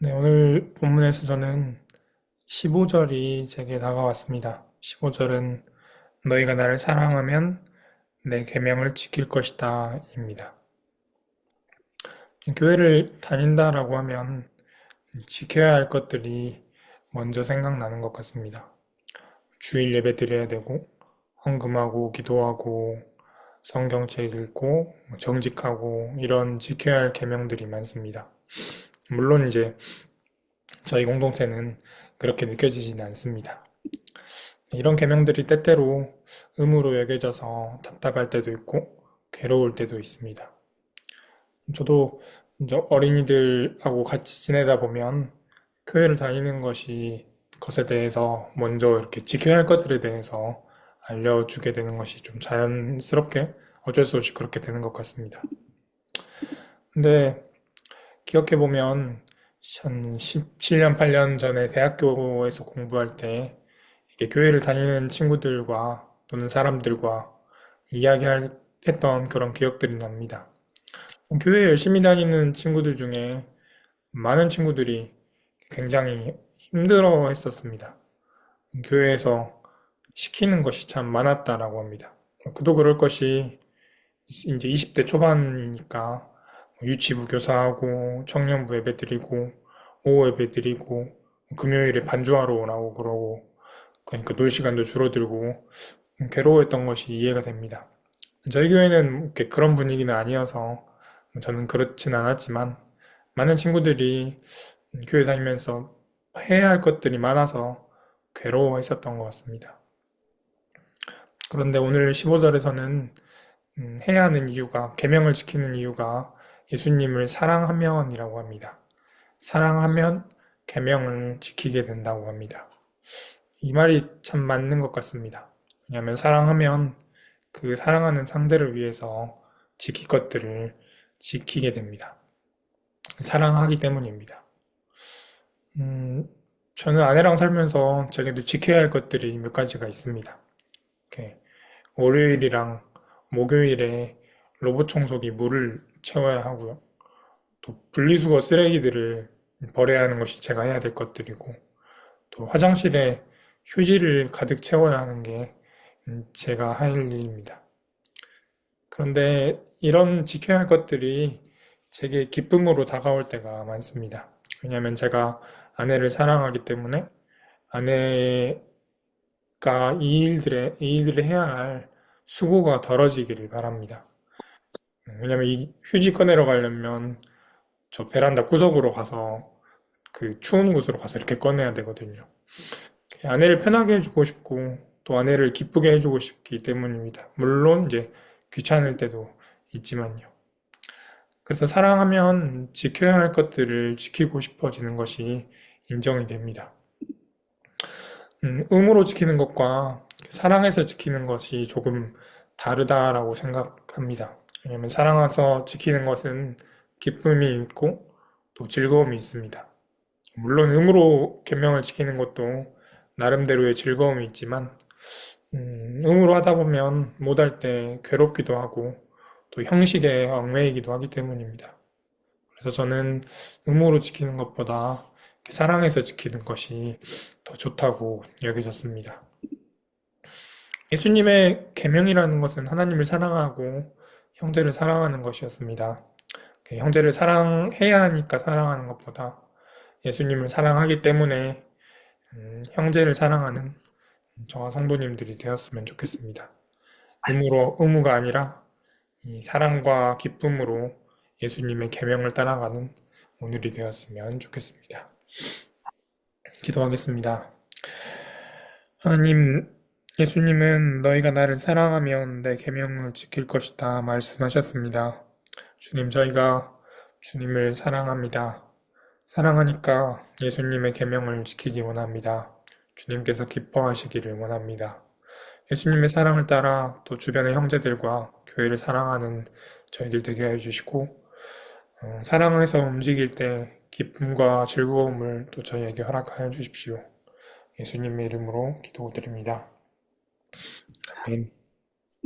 네, 오늘 본문에서 저는 15절이 제게 다가왔습니다. 15절은 너희가 나를 사랑하면 내 계명을 지킬 것이다 입니다. 교회를 다닌다라고 하면 지켜야 할 것들이 먼저 생각나는 것 같습니다. 주일 예배 드려야 되고 헌금하고 기도하고 성경책 읽고 정직하고 이런 지켜야 할 계명들이 많습니다. 물론 이제 저희 공동체는 그렇게 느껴지지는 않습니다. 이런 계명들이 때때로 의무로 여겨져서 답답할 때도 있고 괴로울 때도 있습니다. 저도 이제 어린이들하고 같이 지내다 보면 교회를 다니는 것에 대해서 먼저 이렇게 지켜야 할 것들에 대해서 알려주게 되는 것이 좀 자연스럽게 어쩔 수 없이 그렇게 되는 것 같습니다. 근데 기억해보면 한 17년, 8년 전에 대학교에서 공부할 때 이렇게 교회를 다니는 친구들과 또는 사람들과 했던 그런 기억들이 납니다. 교회 열심히 다니는 친구들 중에 많은 친구들이 굉장히 힘들어 했었습니다. 교회에서 시키는 것이 참 많았다라고 합니다. 그도 그럴 것이 이제 20대 초반이니까 유치부 교사하고 청년부 예배 드리고 오후 예배 드리고 금요일에 반주하러 오라고 그러고 그러니까 놀 시간도 줄어들고 괴로워했던 것이 이해가 됩니다. 저희 교회는 이렇게 그런 분위기는 아니어서 저는 그렇진 않았지만 많은 친구들이 교회 다니면서 해야 할 것들이 많아서 괴로워했었던 것 같습니다. 그런데 오늘 15절에서는 해야 하는 이유가, 계명을 지키는 이유가 예수님을 사랑하면이라고 합니다. 사랑하면 계명을 지키게 된다고 합니다. 이 말이 참 맞는 것 같습니다. 왜냐하면 사랑하면 그 사랑하는 상대를 위해서 지킬 것들을 지키게 됩니다. 사랑하기 때문입니다. 음, 저는 아내랑 살면서 제게도 지켜야 할 것들이 몇 가지가 있습니다. 이렇게 월요일이랑 목요일에 로봇 청소기 물을 채워야 하고요. 또 분리수거 쓰레기들을 버려야 하는 것이 제가 해야 될 것들이고, 또 화장실에 휴지를 가득 채워야 하는 게 제가 할 일입니다. 그런데 이런 지켜야 할 것들이 제게 기쁨으로 다가올 때가 많습니다. 왜냐하면 제가 아내를 사랑하기 때문에 아내가 이 일들을 해야 할 수고가 덜어지기를 바랍니다. 왜냐하면 이 휴지 꺼내러 가려면 저 베란다 구석으로 가서 그 추운 곳으로 가서 이렇게 꺼내야 되거든요. 아내를 편하게 해주고 싶고 또 아내를 기쁘게 해주고 싶기 때문입니다. 물론 이제 귀찮을 때도 있지만요. 그래서 사랑하면 지켜야 할 것들을 지키고 싶어지는 것이 인정이 됩니다. 의무로 지키는 것과 사랑해서 지키는 것이 조금 다르다라고 생각합니다. 왜냐하면 사랑해서 지키는 것은 기쁨이 있고 또 즐거움이 있습니다. 물론 의무로 계명을 지키는 것도 나름대로의 즐거움이 있지만 의무로 하다 보면 못할 때 괴롭기도 하고 또 형식에 얽매이기도 하기 때문입니다. 그래서 저는 의무로 지키는 것보다 사랑해서 지키는 것이 더 좋다고 여겨졌습니다. 예수님의 계명이라는 것은 하나님을 사랑하고 형제를 사랑하는 것이었습니다. 형제를 사랑해야 하니까 사랑하는 것보다 예수님을 사랑하기 때문에 형제를 사랑하는 저와 성도님들이 되었으면 좋겠습니다. 의무가 아니라 이 사랑과 기쁨으로 예수님의 계명을 따라가는 오늘이 되었으면 좋겠습니다. 기도하겠습니다. 하나님, 예수님은 너희가 나를 사랑하면 내 계명을 지킬 것이다 말씀하셨습니다. 주님, 저희가 주님을 사랑합니다. 사랑하니까 예수님의 계명을 지키기 원합니다. 주님께서 기뻐하시기를 원합니다. 예수님의 사랑을 따라 또 주변의 형제들과 교회를 사랑하는 저희들 되게 해주시고 사랑해서 움직일 때 기쁨과 즐거움을 또 저희에게 허락하여 주십시오. 예수님의 이름으로 기도드립니다. 아멘.